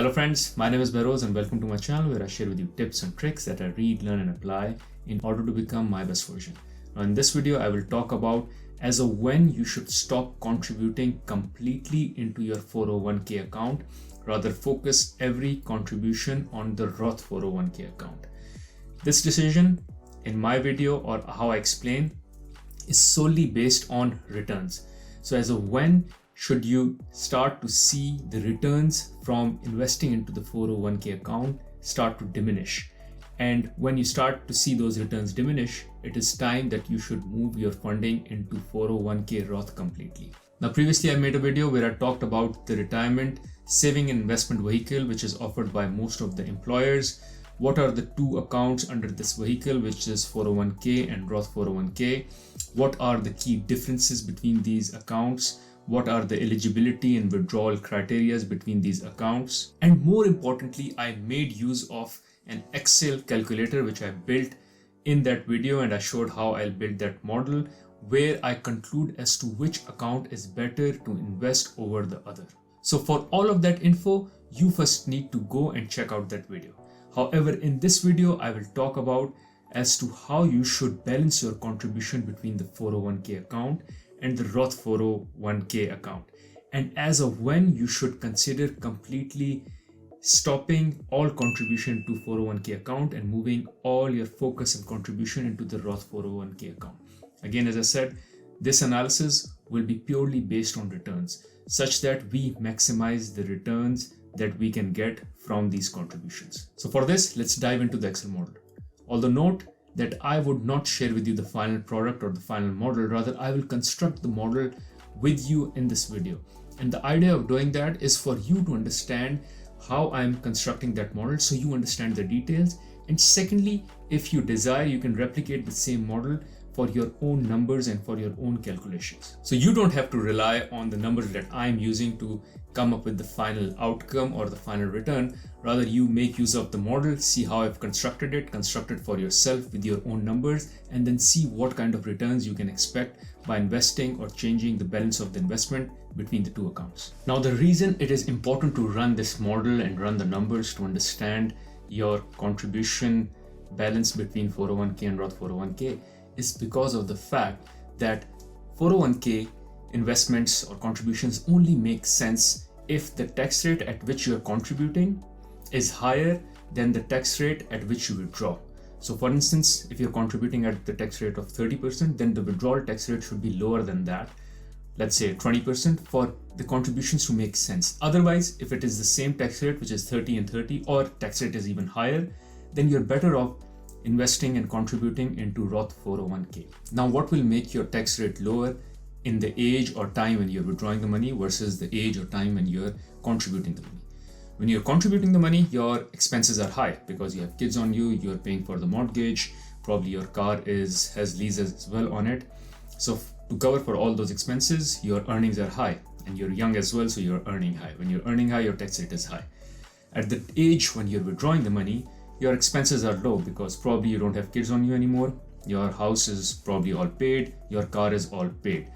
Hello friends, my name is Beroz and welcome to my channel where I share with you tips and tricks that I read, learn and apply in order to become my best version. Now in this video, I will talk about as of when you should stop contributing completely into your 401k account, rather focus every contribution on the Roth 401k account. This decision in my video or how I explain is solely based on returns. So as of when should you start to see the returns from investing into the 401k account start to diminish? And when you start to see those returns diminish, it is time that you should move your funding into 401k Roth completely. Now, previously I made a video where I talked about the retirement saving and investment vehicle, which is offered by most of the employers. What are the two accounts under this vehicle, which is 401k and Roth 401k? What are the key differences between these accounts? What are the eligibility and withdrawal criteria between these accounts? And more importantly, I made use of an Excel calculator which I built in that video, and I showed how I'll build that model where I conclude as to which account is better to invest over the other. So for all of that info, you first need to go and check out that video. However, in this video, I will talk about as to how you should balance your contribution between the 401k account and the Roth 401k account, and as of when you should consider completely stopping all contribution to 401k account and moving all your focus and contribution into the Roth 401k account. Again, as I said, this analysis will be purely based on returns such that we maximize the returns that we can get from these contributions. So for this, let's dive into the Excel model. Although note that I would not share with you the final product or the final model, rather I will construct the model with you in this video. And the idea of doing that is for you to understand how I'm constructing that model so you understand the details. And secondly, if you desire, you can replicate the same model for your own numbers and for your own calculations. So you don't have to rely on the numbers that I'm using to come up with the final outcome or the final return. Rather, you make use of the model, see how I've constructed it for yourself with your own numbers, and then see what kind of returns you can expect by investing or changing the balance of the investment between the two accounts. Now, the reason it is important to run this model and run the numbers to understand your contribution balance between 401k and Roth 401k is because of the fact that 401k investments or contributions only make sense if the tax rate at which you are contributing is higher than the tax rate at which you withdraw. So for instance, if you're contributing at the tax rate of 30%, then the withdrawal tax rate should be lower than that. Let's say 20% for the contributions to make sense. Otherwise, if it is the same tax rate, which is 30 and 30, or tax rate is even higher, then you're better off investing and contributing into Roth 401k. Now, what will make your tax rate lower in the age or time when you're withdrawing the money versus the age or time when you're contributing the money? When you're contributing the money, your expenses are high because you have kids on you, you're paying for the mortgage, probably your car has leases as well on it. So to cover for all those expenses, your earnings are high, and you're young as well, so you're earning high. When you're earning high, your tax rate is high. At the age when you're withdrawing the money, your expenses are low because probably you don't have kids on you anymore. Your house is probably all paid. Your car is all paid.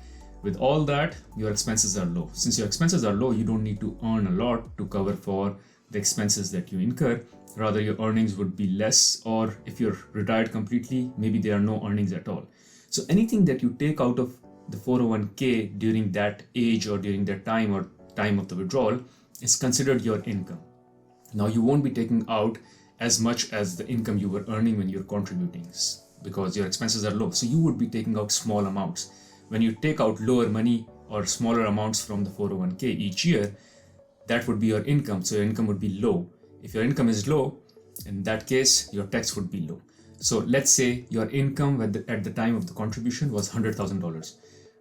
With all that, your expenses are low. Since your expenses are low, you don't need to earn a lot to cover for the expenses that you incur. Rather, your earnings would be less, or if you're retired completely, maybe there are no earnings at all. So anything that you take out of the 401k during that age or during that time or time of the withdrawal is considered your income. Now, you won't be taking out as much as the income you were earning when you're contributing because your expenses are low. So you would be taking out small amounts. When you take out lower money or smaller amounts from the 401k each year, that would be your income. So your income would be low. If your income is low, in that case, your tax would be low. So let's say your income at the time of the contribution was $100,000.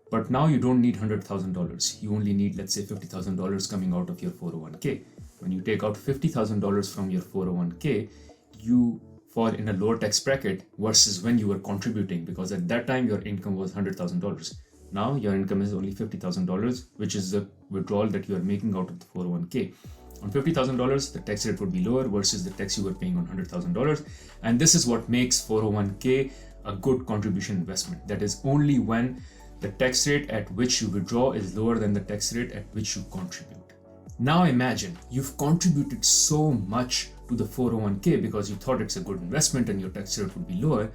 But now you don't need $100,000. You only need, let's say, $50,000 coming out of your 401k. When you take out $50,000 from your 401k, you fall in a lower tax bracket versus when you were contributing, because at that time your income was $100,000. Now your income is only $50,000, which is the withdrawal that you are making out of the 401k. On $50,000, the tax rate would be lower versus the tax you were paying on $100,000. And this is what makes 401k a good contribution investment. That is only when the tax rate at which you withdraw is lower than the tax rate at which you contribute. Now imagine you've contributed so much to the 401k because you thought it's a good investment and your tax rate would be lower,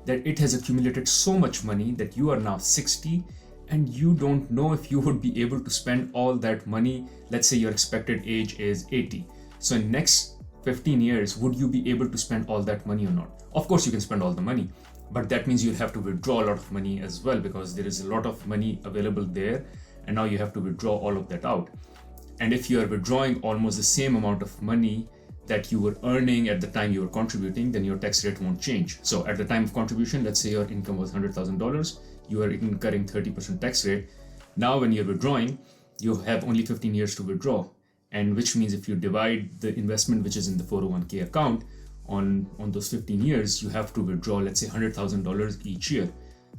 that it has accumulated so much money that you are now 60 and you don't know if you would be able to spend all that money. Let's say your expected age is 80. So in next 15 years, would you be able to spend all that money or not? Of course you can spend all the money, but that means you'll have to withdraw a lot of money as well, because there is a lot of money available there and now you have to withdraw all of that out. And if you are withdrawing almost the same amount of money that you were earning at the time you were contributing, then your tax rate won't change. So at the time of contribution, let's say your income was $100,000, you are incurring 30% tax rate. Now when you're withdrawing, you have only 15 years to withdraw. And which means if you divide the investment which is in the 401k account on those 15 years, you have to withdraw, let's say $100,000 each year.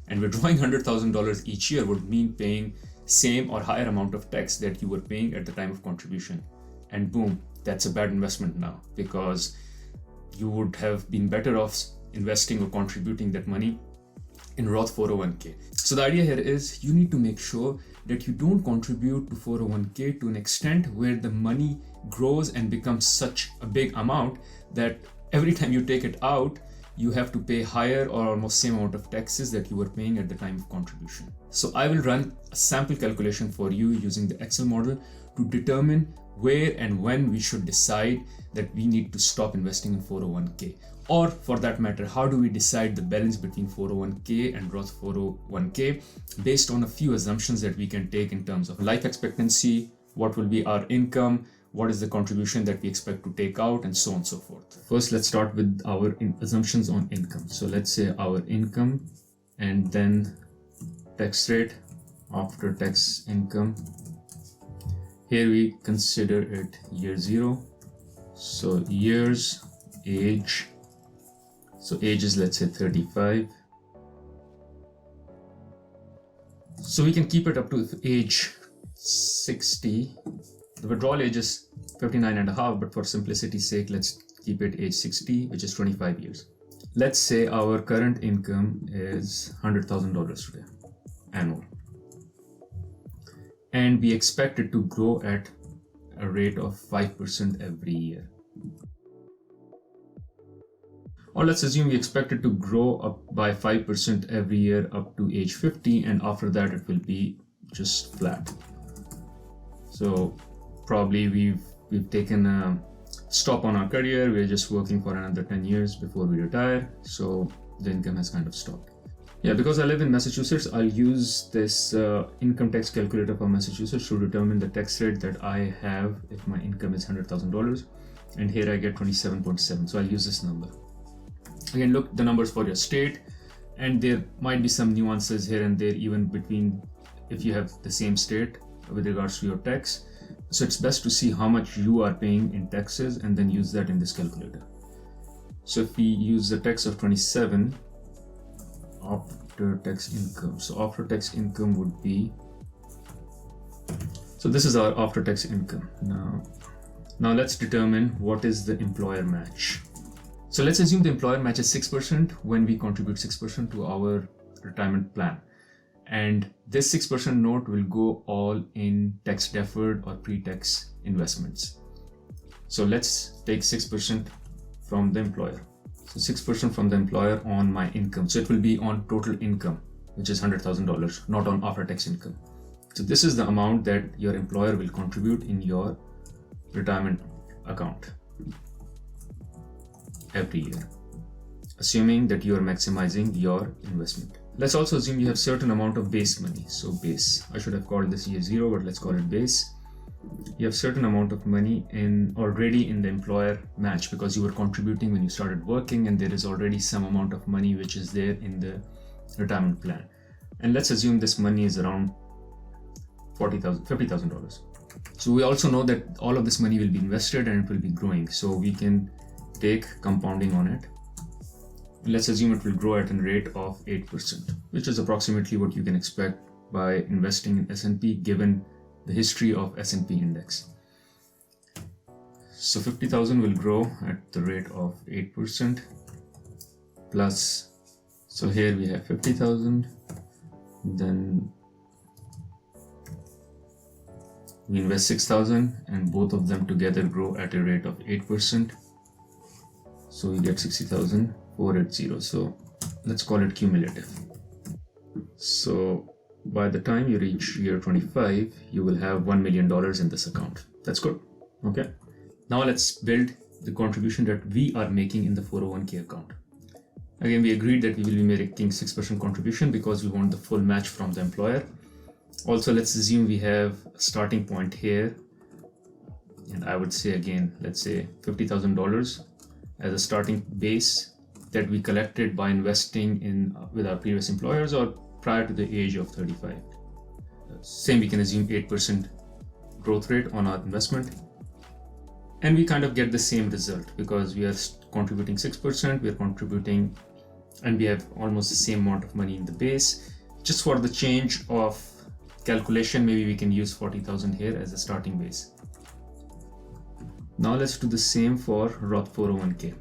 And withdrawing $100,000 each year would mean paying same or higher amount of tax that you were paying at the time of contribution. And boom, that's a bad investment now, because you would have been better off investing or contributing that money in Roth 401k. So the idea here is you need to make sure that you don't contribute to 401k to an extent where the money grows and becomes such a big amount that every time you take it out, you have to pay higher or almost same amount of taxes that you were paying at the time of contribution. So I will run a sample calculation for you using the Excel model to determine where and when we should decide that we need to stop investing in 401k. Or for that matter, how do we decide the balance between 401k and Roth 401k based on a few assumptions that we can take in terms of life expectancy, what will be our income, what is the contribution that we expect to take out, and so on and so forth. First, let's start with our assumptions on income. So let's say our income and then tax rate, after tax income. Here we consider it year 0. So years, age. So age is, let's say, 35. So we can keep it up to age 60. The withdrawal age is 59.5, but for simplicity's sake, let's keep it age 60, which is 25 years. Let's say our current income is $100,000 today, annual. And we expect it to grow at a rate of 5% every year. Or let's assume we expect it to grow up by 5% every year up to age 50, and after that it will be just flat. So probably we've taken a stop on our career, we're just working for another 10 years before we retire, so the income has kind of stopped. Yeah, because I live in Massachusetts, I'll use this income tax calculator for Massachusetts to determine the tax rate that I have if my income is $100,000, and here I get 27.7, so I'll use this number. Again, look the numbers for your state, and there might be some nuances here and there even between if you have the same state with regards to your tax. So it's best to see how much you are paying in taxes and then use that in this calculator. So if we use the tax of 27 after tax income, so after tax income would be, so this is our after tax income. Now let's determine what is the employer match. So let's assume the employer matches 6% when we contribute 6% to our retirement plan. And this 6% note will go all in tax deferred or pre-tax investments. So let's take 6% from the employer. So 6% from the employer on my income. So it will be on total income, which is $100,000, not on after tax income. So this is the amount that your employer will contribute in your retirement account every year, assuming that you are maximizing your investment. Let's also assume you have certain amount of base money. So base, I should have called this year 0, but let's call it base. You have certain amount of money already in the employer match because you were contributing when you started working, and there is already some amount of money which is there in the retirement plan. And let's assume this money is around $50,000. So we also know that all of this money will be invested and it will be growing. So we can take compounding on it. Let's assume it will grow at a rate of 8%, which is approximately what you can expect by investing in S&P given the history of S&P index. So 50,000 will grow at the rate of 8% plus, so here we have 50,000, then We invest 6,000 and both of them together grow at a rate of 8%. So we get 60,480. So let's call it cumulative. So by the time you reach year 25, you will have $1 million in this account. That's good. Okay. Now let's build the contribution that we are making in the 401k account. Again, we agreed that we will be making 6% contribution because we want the full match from the employer. Also, let's assume we have a starting point here. And I would say again, let's say $50,000 as a starting base that we collected by investing in with our previous employers or prior to the age of 35. Same, we can assume 8% growth rate on our investment. And we kind of get the same result because we are contributing 6%, we are contributing, and we have almost the same amount of money in the base. Just for the change of calculation, maybe we can use 40,000 here as a starting base. Now let's do the same for Roth 401k.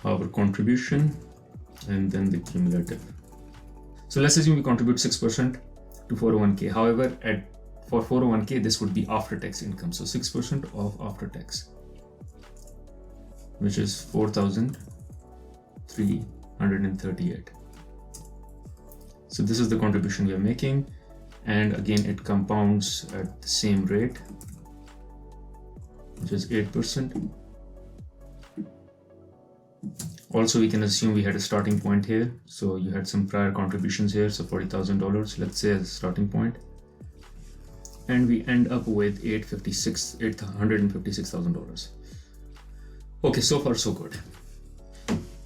Our contribution and then the cumulative. So let's assume we contribute 6% to 401k. However, for 401k, this would be after tax income. So 6% of after tax, which is 4,338. So this is the contribution we are making. And again, it compounds at the same rate, which is 8%. Also, we can assume we had a starting point here. So you had some prior contributions here. So $40,000, let's say, as a starting point. And we end up with $856,000. Okay, so far so good.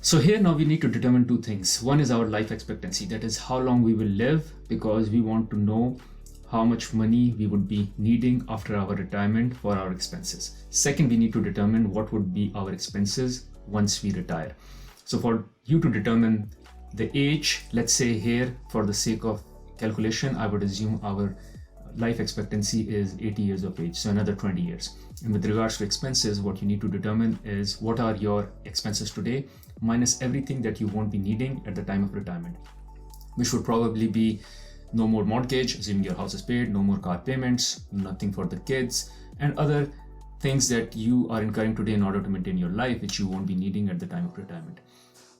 So here now we need to determine two things. One is our life expectancy, that is how long we will live, because we want to know how much money we would be needing after our retirement for our expenses. Second, we need to determine what would be our expenses once we retire. So for you to determine the age, let's say here for the sake of calculation, I would assume our life expectancy is 80 years of age, so another 20 years. And with regards to expenses, what you need to determine is what are your expenses today minus everything that you won't be needing at the time of retirement, which would probably be no more mortgage, assuming your house is paid, no more car payments, nothing for the kids, and other things that you are incurring today in order to maintain your life, which you won't be needing at the time of retirement.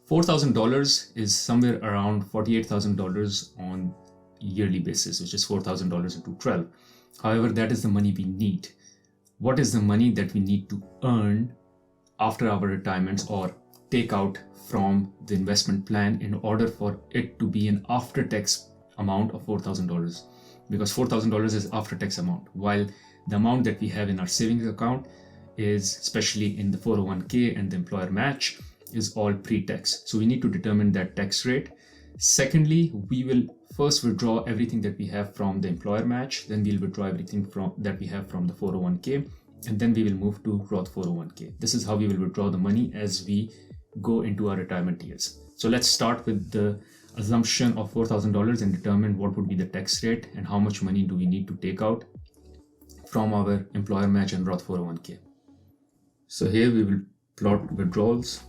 $4,000 is somewhere around $48,000 on yearly basis, which is $4,000 into 12. However, that is the money we need. What is the money that we need to earn after our retirements or take out from the investment plan in order for it to be an after-tax amount of $4,000? Because $4,000 is after-tax amount, while the amount that we have in our savings account is, especially in the 401k and the employer match, is all pre-tax. So we need to determine that tax rate. Secondly, we will first withdraw everything that we have from the employer match, then we'll withdraw everything that we have from the 401k, and then we will move to Roth 401k. This is how we will withdraw the money as we go into our retirement years. So let's start with the assumption of $4,000 and determine what would be the tax rate and how much money do we need to take out from our employer match and Roth 401k. So here we will plot withdrawals.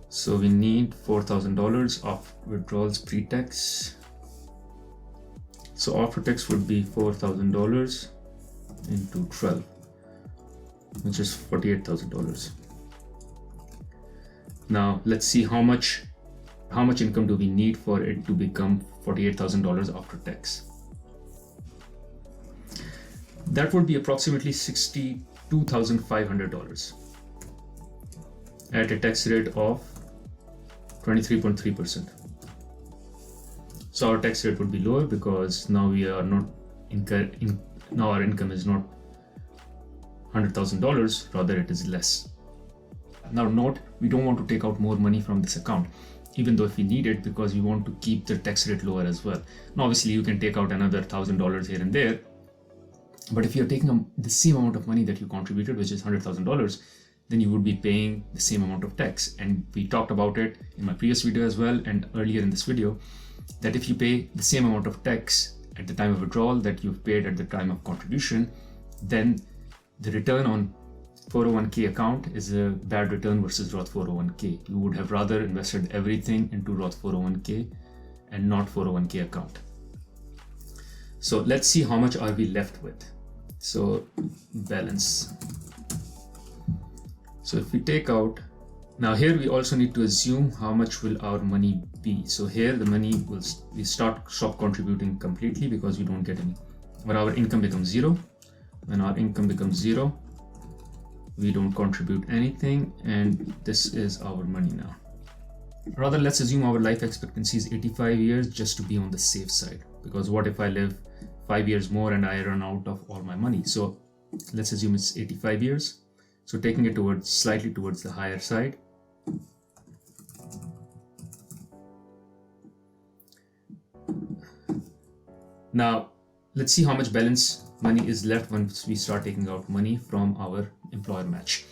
So we need $4,000 of withdrawals pre-tax. So after tax would be $4,000 into 12, which is $48,000. Now let's see how much income do we need for it to become $48,000 after tax. That would be approximately $62,500 at a tax rate of 23.3%. So our tax rate would be lower because now we are not now our income is not $100,000, rather it is less. Now note, we don't want to take out more money from this account, even though if we need it, because we want to keep the tax rate lower as well. Now obviously you can take out another $1,000 here and there, but if you're taking the same amount of money that you contributed, which is $100,000, then you would be paying the same amount of tax. And we talked about it in my previous video as well and earlier in this video, that if you pay the same amount of tax at the time of withdrawal that you've paid at the time of contribution, then the return on 401k account is a bad return versus Roth 401k. You would have rather invested everything into Roth 401k and not 401k account. So let's see how much are we left with. So balance. So if we take out, now here we also need to assume how much will our money be. So here the money will, we stop contributing completely because we don't get any. When our income becomes zero, when our income becomes zero, we don't contribute anything, and this is our money now. Rather, let's assume our life expectancy is 85 years just to be on the safe side, because what if I live 5 years more and I run out of all my money? So let's assume it's 85 years. So taking it towards slightly towards the higher side. Now let's see how much balance money is left once we start taking out money from our employer match.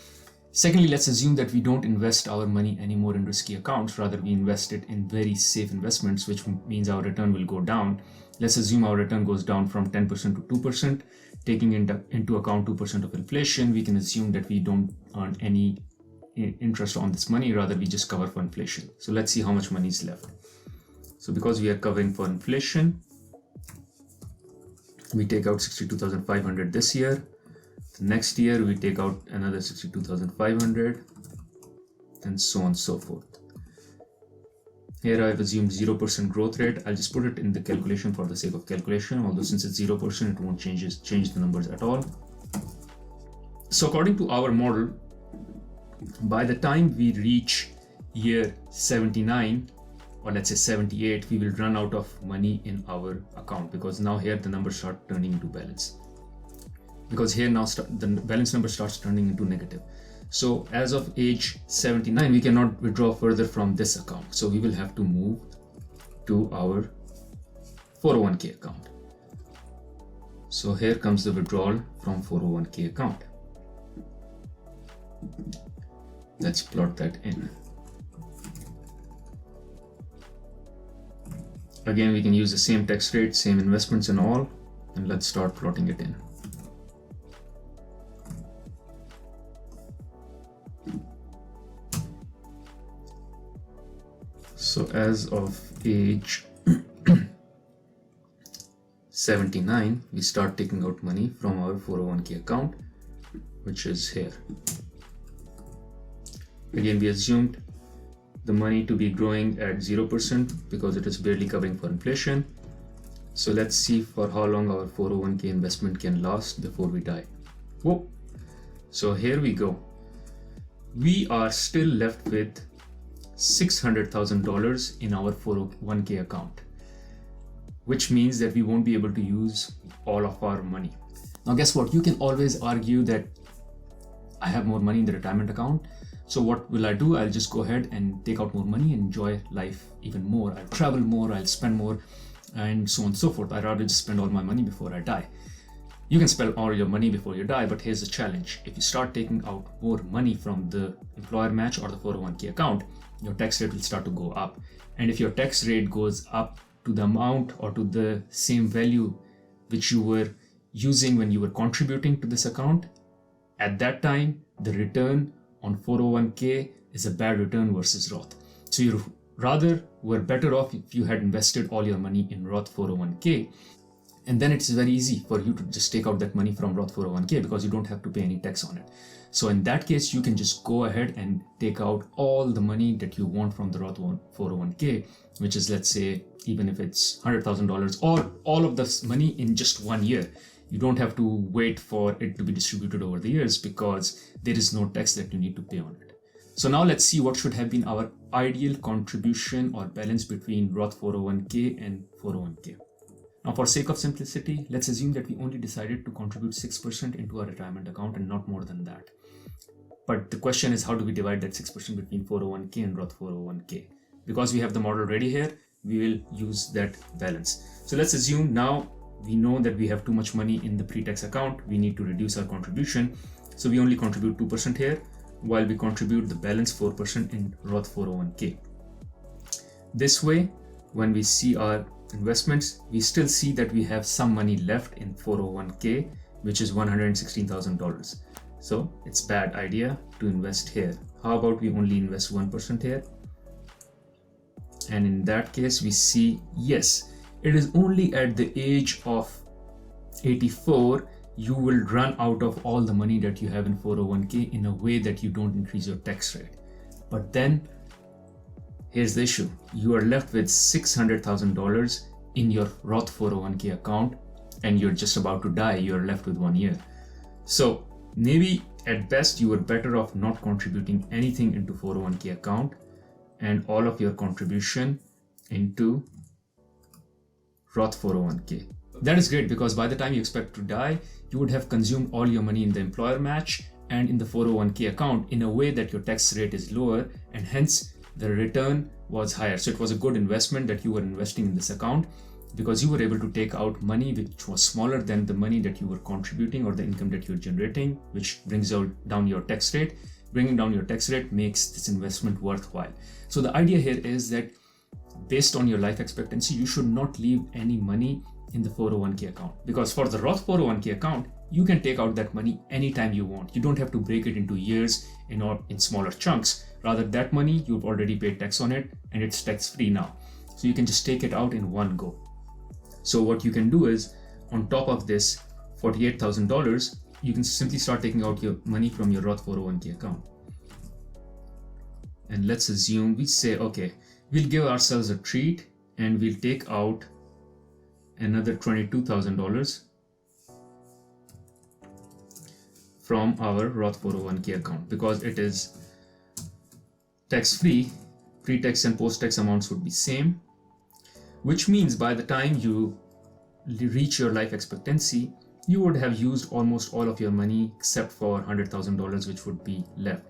Secondly, let's assume that we don't invest our money anymore in risky accounts. Rather, we invest it in very safe investments, which means our return will go down. Let's assume our return goes down from 10% to 2%. Taking into account 2% of inflation, we can assume that we don't earn any interest on this money. Rather, we just cover for inflation. So let's see how much money is left. So because we are covering for inflation, we take out 62,500 this year. The next year we take out another 62,500, and so on and so forth. Here I've assumed 0% growth rate. I'll just put it in the calculation for the sake of calculation, although since it's 0%, it won't change the numbers at all. So according to our model, by the time we reach year 79, or let's say 78, we will run out of money in our account, because now here the numbers start turning into balance. Because here now the balance number starts turning into negative. So as of age 79, we cannot withdraw further from this account. So we will have to move to our 401k account. So here comes the withdrawal from 401k account. Let's plot that in. Again, we can use the same tax rate, same investments and all, and let's start plotting it in. So as of age 79, we start taking out money from our 401k account, which is here. Again, we assumed the money to be growing at 0% because it is barely covering for inflation. So let's see for how long our 401k investment can last before we die. Whoa. So here we go. We are still left with $600,000 in our 401k account, which means that we won't be able to use all of our money. Now guess what? You can always argue that I have more money in the retirement account. So what will I do? I'll just go ahead and take out more money and enjoy life even more. I'll travel more, I'll spend more, and so on and so forth. I'd rather just spend all my money before I die. You can spend all your money before you die, but here's the challenge. If you start taking out more money from the employer match or the 401k account, your tax rate will start to go up. And if your tax rate goes up to the amount or to the same value which you were using when you were contributing to this account, at that time, the return on 401k is a bad return versus Roth. So you rather were better off if you had invested all your money in Roth 401k, and then it's very easy for you to just take out that money from Roth 401k because you don't have to pay any tax on it. So in that case, you can just go ahead and take out all the money that you want from the Roth 401k, which is, let's say, even if it's $100,000 or all of this money in just 1 year. You don't have to wait for it to be distributed over the years because there is no tax that you need to pay on it. So now let's see what should have been our ideal contribution or balance between Roth 401k and 401k. Now, for sake of simplicity, let's assume that we only decided to contribute 6% into our retirement account and not more than that. But the question is, how do we divide that 6% between 401k and Roth 401k? Because we have the model ready here, we will use that balance. So let's assume now we know that we have too much money in the pre-tax account. We need to reduce our contribution. So we only contribute 2% here, while we contribute the balance 4% in Roth 401k. This way, when we see our investments, we still see that we have some money left in 401k, which is $116,000. So it's a bad idea to invest here. How about we only invest 1% here? And in that case, we see, yes, It is only at the age of 84 you will run out of all the money that you have in 401k in a way that you don't increase your tax rate. But then here's the issue. You are left with $600,000 in your Roth 401k account and you're just about to die. You're left with 1 year. So maybe at best you are better off not contributing anything into 401k account and all of your contribution into Roth 401k. That is great because by the time you expect to die, you would have consumed all your money in the employer match and in the 401k account in a way that your tax rate is lower and hence the return was higher. So it was a good investment that you were investing in this account because you were able to take out money which was smaller than the money that you were contributing or the income that you're generating, which brings down your tax rate. Bringing down your tax rate makes this investment worthwhile. So the idea here is that based on your life expectancy, you should not leave any money in the 401k account, because for the Roth 401k account, you can take out that money anytime you want. You don't have to break it into years in smaller chunks. Rather, that money, you've already paid tax on it and it's tax free now. So you can just take it out in one go. So what you can do is, on top of this $48,000, you can simply start taking out your money from your Roth 401k account. And let's assume we say, okay, we'll give ourselves a treat and we'll take out another $22,000 from our Roth 401k account because it is tax-free. Pre-tax and post-tax amounts would be same, which means by the time you reach your life expectancy, you would have used almost all of your money except for $100,000 which would be left.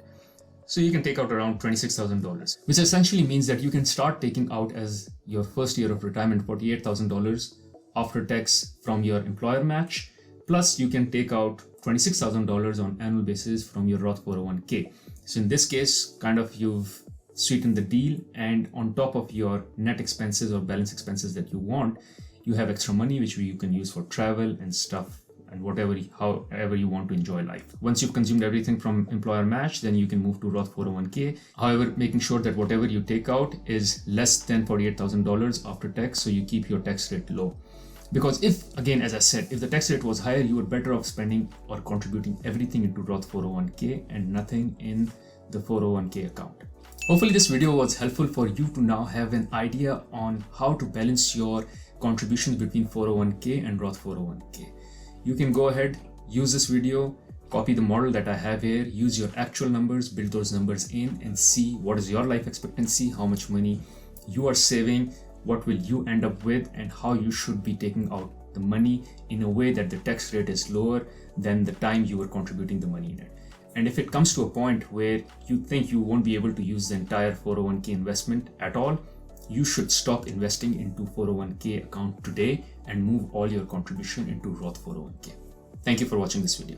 So you can take out around $26,000, which essentially means that you can start taking out as your first year of retirement $48,000 after tax from your employer match, plus you can take out $26,000 on annual basis from your Roth 401k. So in this case, kind of you've sweetened the deal, and on top of your net expenses or balance expenses that you want, you have extra money which you can use for travel and stuff and however you want to enjoy life. Once you've consumed everything from employer match, then you can move to Roth 401k. However, making sure that whatever you take out is less than $48,000 after tax, so you keep your tax rate low. Because if, again, as I said, if the tax rate was higher, you were better off spending or contributing everything into Roth 401k and nothing in the 401k account. Hopefully this video was helpful for you to now have an idea on how to balance your contributions between 401k and Roth 401k. You can go ahead, use this video, copy the model that I have here, use your actual numbers, build those numbers in and see what is your life expectancy, how much money you are saving, what will you end up with, and how you should be taking out the money in a way that the tax rate is lower than the time you were contributing the money in it. And if it comes to a point where you think you won't be able to use the entire 401k investment at all, you should stop investing into 401k account today and move all your contribution into Roth 401k. Thank you for watching this video.